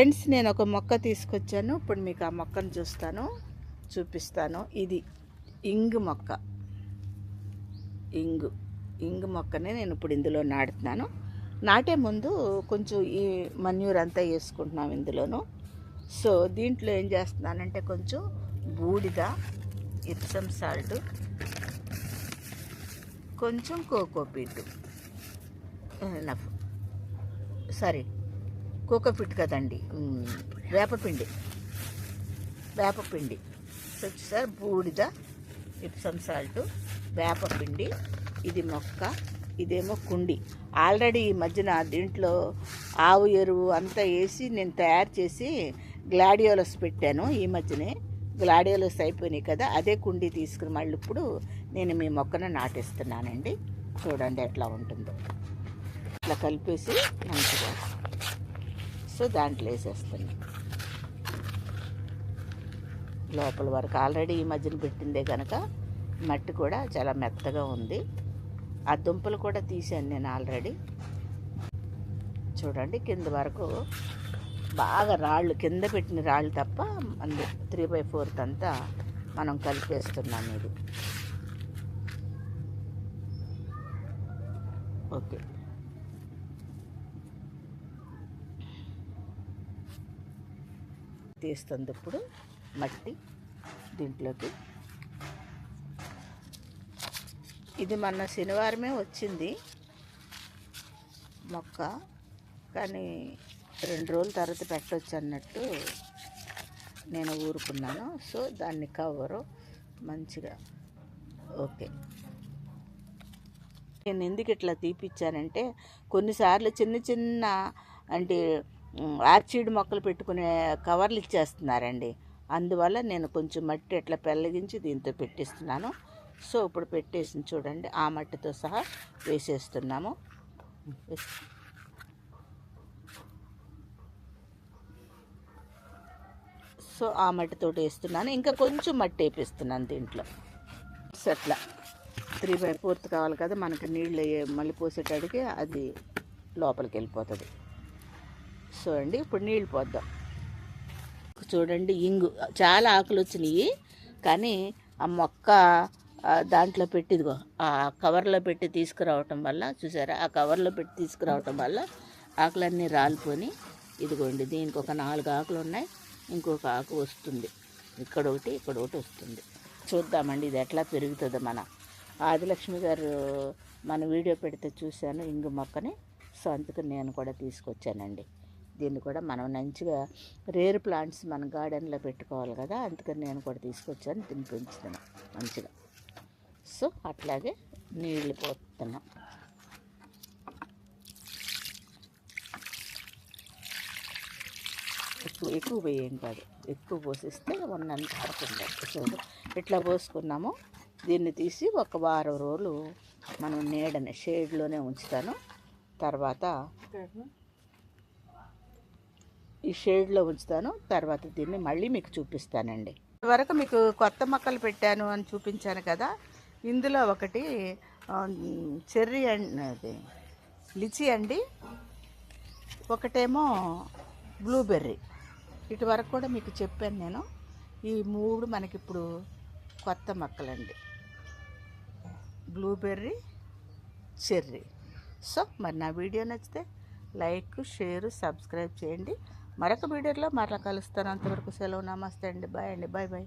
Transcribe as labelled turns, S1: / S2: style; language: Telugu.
S1: ఫ్రెండ్స్, నేను ఒక మొక్క తీసుకొచ్చాను. ఇప్పుడు మీకు ఆ మొక్కను చూపిస్తాను. ఇది ఇంగు మొక్క. ఇంగు మొక్కనే నేను ఇప్పుడు ఇందులో నాటుతున్నాను. నాటే ముందు కొంచెం ఈ మన్యూర్ అంతా వేసుకుంటున్నాం ఇందులోను. సో దీంట్లో ఏం చేస్తున్నానంటే కొంచెం బూడిద, ఇప్సమ్ సాల్ట్, కొంచెం కోకోపీట్, కోకోపీట్ కదండి, వేపపిండి. సార్ బూడిద, ఇప్సమ్ సాల్ట్, వేపపిండి. ఇది మొక్క, ఇదేమో కుండి. ఆల్రెడీ ఈ మధ్యన దీంట్లో ఆవు ఎరువు అంతా వేసి నేను తయారు చేసి గ్లాడియోలస్ పెట్టాను. ఈ మధ్యనే గ్లాడియోలస్ అయిపోయినాయి కదా, అదే కుండి తీసుకుని మళ్ళీ ఇప్పుడు నేను మీ మొక్కను నాటిస్తున్నానండి. చూడండి ఎట్లా ఉంటుందో. ఇట్లా కలిపేసి మంచిగా సో దాంట్లో వేసేస్తాను. లోపల వరకు ఆల్రెడీ ఈ మధ్యన పెట్టిందే కనుక మట్టి కూడా చాలా మెత్తగా ఉంది. ఆ దుంపలు కూడా తీసాను నేను ఆల్రెడీ. చూడండి కింద వరకు బాగా రాళ్ళు, కింద పెట్టిన రాళ్ళు తప్ప అందు 3/4 అంతా మనం కలిపేస్తున్నాం. ఇది ఓకే. తీస్తుంది ఇప్పుడు మట్టి దీంట్లోకి. ఇది మొన్న శనివారమే వచ్చింది మొక్క, కానీ 2 రోజుల తర్వాత పెట్టవచ్చు అన్నట్టు నేను ఊరుకున్నాను. సో దాన్ని కవరు మంచిగా ఓకే. నేను ఎందుకు ఇట్లా తీపిచ్చానంటే కొన్నిసార్లు చిన్న అంటే ఆర్చీడ్ మొక్కలు పెట్టుకునే కవర్లు ఇచ్చేస్తున్నారండి. అందువల్ల నేను కొంచెం మట్టి ఎట్లా పెళ్ళగించి దీంతో పెట్టిస్తున్నాను. సో ఇప్పుడు పెట్టేసి చూడండి, ఆ మట్టితో సహా వేసేస్తున్నాము. సో ఆ మట్టితో వేస్తున్నాను. ఇంకా కొంచెం మట్టి వేపిస్తున్నాను దీంట్లో. అట్లా 3/4 కావాలి కదా మనకి, నీళ్ళు మళ్ళీ పోసేటడికి అది లోపలికి వెళ్ళిపోతుంది. సో అండి ఇప్పుడు నీళ్ళు పోద్దాం. చూడండి ఇంగు చాలా ఆకులు వచ్చినాయి, కానీ ఆ మొక్క దాంట్లో పెట్టిదిగో ఆ కవర్లో పెట్టి తీసుకురావటం వల్ల, చూసారా, ఆ కవర్లో పెట్టి తీసుకురావటం వల్ల ఆకులన్నీ రాలిపోయి ఇదిగోండి దీనికి ఒక 4 ఆకులు ఉన్నాయి. ఇంకొక ఆకు వస్తుంది, ఇక్కడ ఒకటి వస్తుంది. చూద్దామండి ఇది ఎట్లా పెరుగుతుందో. మన ఆదిలక్ష్మి గారు మన వీడియో పెడితే చూశాను ఇంగు మొక్కని. సో అందుకని నేను కూడా తీసుకొచ్చానండి. దీన్ని కూడా మనం మంచిగా రేర్ ప్లాంట్స్ మన గార్డెన్లో పెట్టుకోవాలి కదా, అందుకని నేను కూడా తీసుకొచ్చాను. దీన్ని పెంచుతున్నాను మంచిగా. సో అట్లాగే నీళ్ళు పోతున్నాం. ఎక్కువ పోయేం కాదు, ఎక్కువ పోసిస్తే ఉన్నంత పడుతుంది. సో ఇట్లా పోసుకున్నాము. దీన్ని తీసి ఒక 1 వారం రోజులు మనం నీడని షేడ్లోనే ఉంచుతాను. తర్వాత ఈ షేడ్లో ఉంచుతాను. తర్వాత దీన్ని మళ్ళీ మీకు చూపిస్తానండి. ఇదివరకు మీకు కొత్త మొక్కలు పెట్టాను అని చూపించాను కదా, ఇందులో ఒకటి చెర్రీ అండి, లిచీ అండి, ఒకటేమో బ్లూబెర్రీ. ఇటు వరకు కూడా మీకు చెప్పాను నేను. ఈ 3 మనకిప్పుడు కొత్త మొక్కలండి, బ్లూబెర్రీ, చెర్రీ. సో మరి నా వీడియో నచ్చితే లైక్, షేర్, సబ్స్క్రైబ్ చేయండి. మరొక వీడియోలో మరలా కలుస్తాను. అంతవరకు సెలవు. నమస్తే అండి. బాయ్ అండి. బాయ్.